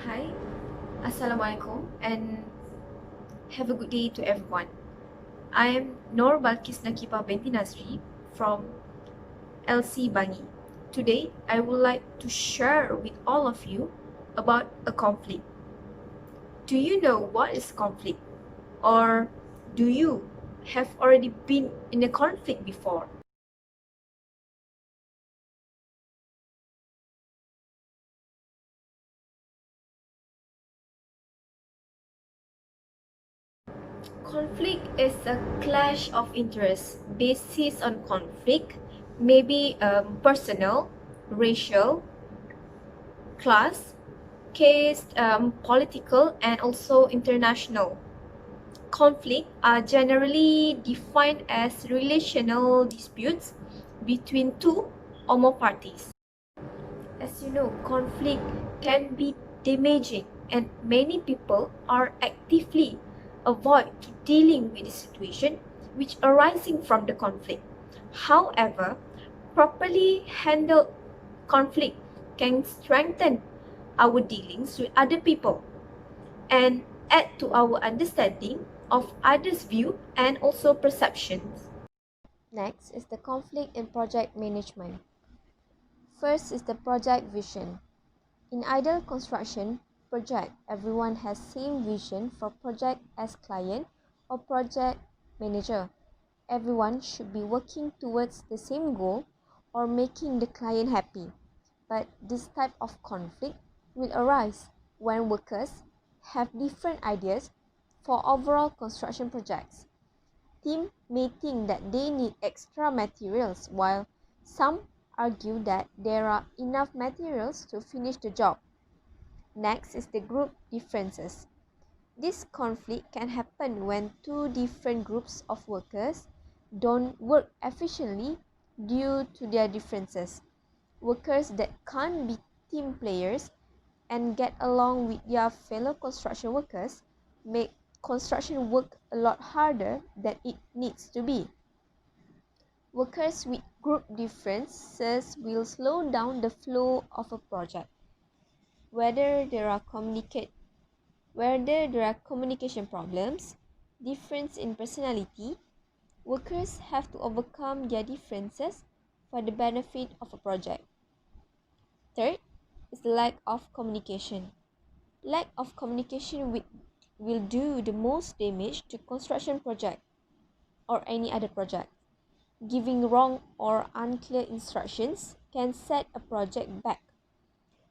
Hi, Assalamualaikum, and have a good day to everyone. I am Nur Balqis Naqibah binti Nazree from LC Bangi. Today, I would like to share with all of you about a conflict. Do you know what is conflict? Or do you have already been in a conflict before? Conflict is a clash of interests. Basis on conflict may be personal, racial, class, caste, political, and also international. Conflict are generally defined as relational disputes between two or more parties. As you know, conflict can be damaging, and many people are actively avoid dealing with the situation which arising from the conflict. However, properly handled conflict can strengthen our dealings with other people and add to our understanding of others' view and also perceptions. Next is the conflict in project management. First is the project vision. In ideal construction project, everyone has same vision for project as client or project manager. Everyone should be working towards the same goal or making the client happy. But this type of conflict will arise when workers have different ideas for overall construction projects. Team may think that they need extra materials while some argue that there are enough materials to finish the job. Next is the group differences. This conflict can happen when two different groups of workers don't work efficiently due to their differences. Workers that can't be team players and get along with their fellow construction workers make construction work a lot harder than it needs to be. Workers with group differences will slow down the flow of a project. Whether there are communication problems, difference in personality, workers have to overcome their differences for the benefit of a project. Third is the lack of communication. Lack of communication will do the most damage to construction project or any other project. Giving wrong or unclear instructions can set a project back.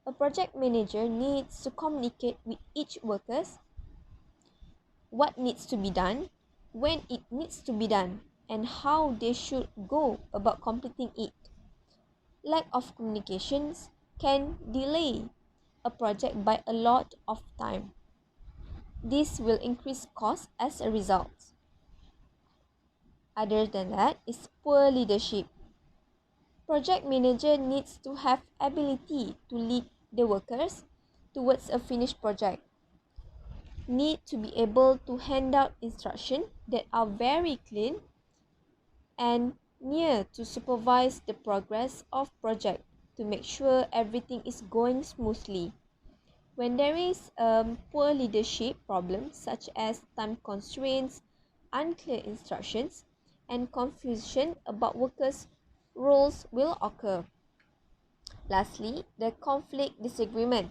A project manager needs to communicate with each workers what needs to be done, when it needs to be done, and how they should go about completing it. Lack of communications can delay a project by a lot of time. This will increase costs as a result. Other than that is poor leadership. Project manager needs to have ability to lead the workers towards a finished project. Need to be able to hand out instructions that are very clean and near to supervise the progress of project to make sure everything is going smoothly. When there is poor leadership problems such as time constraints, unclear instructions, and confusion about workers' roles will occur. Lastly, the conflict disagreement.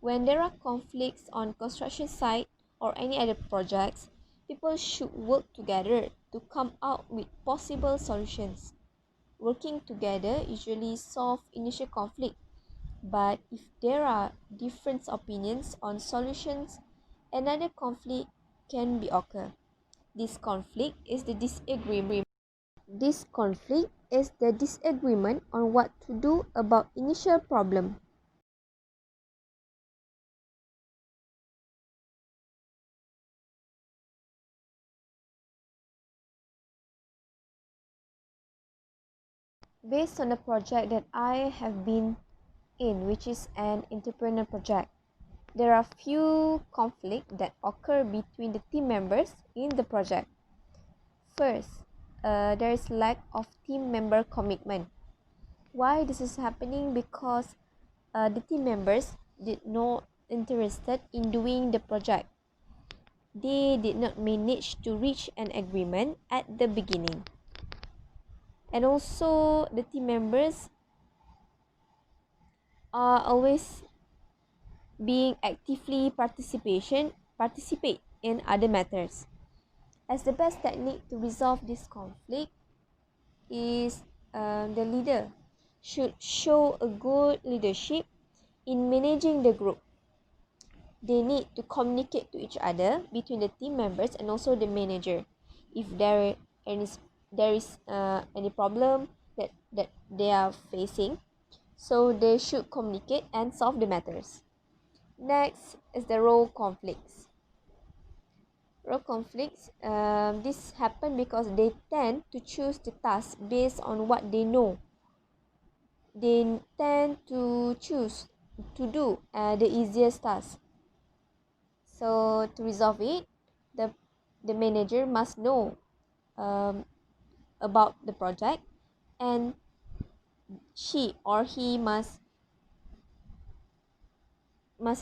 When there are conflicts on construction site or any other projects, people should work together to come out with possible solutions. Working together usually solve initial conflict, but if there are different opinions on solutions, another conflict can be occur. This conflict is the disagreement. This conflict is the disagreement on what to do about initial problem. Based on the project that I have been in, which is an entrepreneur project, there are few conflicts that occur between the team members in the project. First, there is lack of team member commitment. Why this is happening? Because the team members interested in doing the project. They did not manage to reach an agreement at the beginning. And also the team members are always being actively participate in other matters. As the best technique to resolve this conflict is the leader should show a good leadership in managing the group. They need to communicate to each other between the team members and also the manager if there is any problem that they are facing. So they should communicate and solve the matters. Next is the role conflicts. Role conflicts, this happen because they tend to choose the task based on what they know. They tend to choose to do the easiest task. So to resolve it, the manager must know about the project, and she or he must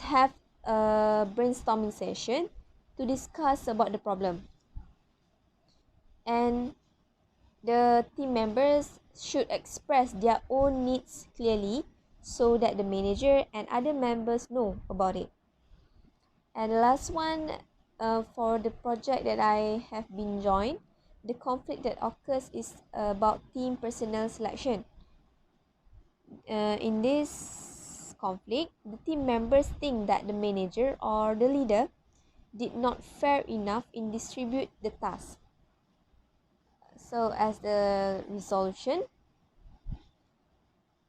have a brainstorming session to discuss about the problem. And the team members should express their own needs clearly so that the manager and other members know about it. And the last one, for the project that I have been joined, the conflict that occurs is about team personnel selection. In this conflict, the team members think that the manager or the leader did not fair enough in distribute the task. So as the resolution,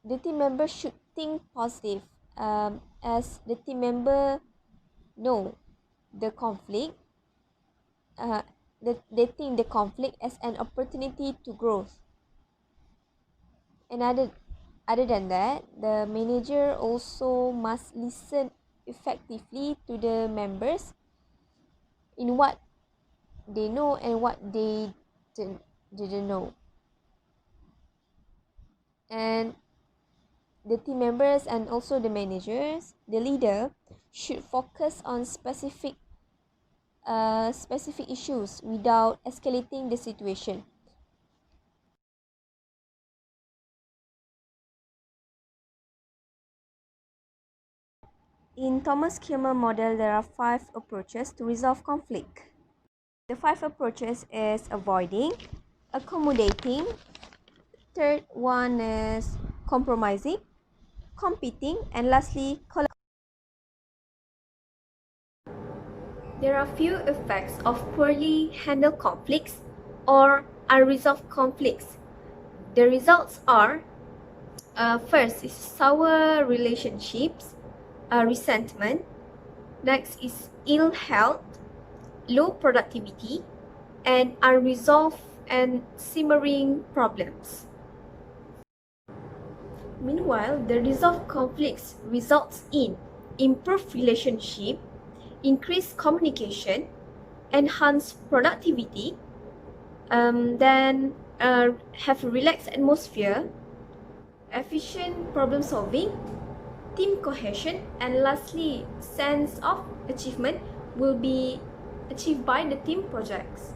the team member should think positive, as the team member know the conflict. They think the conflict as an opportunity to growth. And other than that, the manager also must listen effectively to the members in what they know and what they didn't know. And the team members and also the managers, the leader, should focus on specific issues without escalating the situation. In Thomas Kilmer model, there are 5 approaches to resolve conflict. The 5 approaches is avoiding, accommodating, third one is compromising, competing, and lastly There are few effects of poorly handled conflicts or unresolved conflicts. The results are first is sour relationships, resentment. Next is ill health, low productivity, and unresolved and simmering problems. Meanwhile, the resolved conflicts results in improved relationship, increased communication, enhanced productivity, then have a relaxed atmosphere, efficient problem solving, team cohesion, and lastly, sense of achievement will be achieved by the team projects.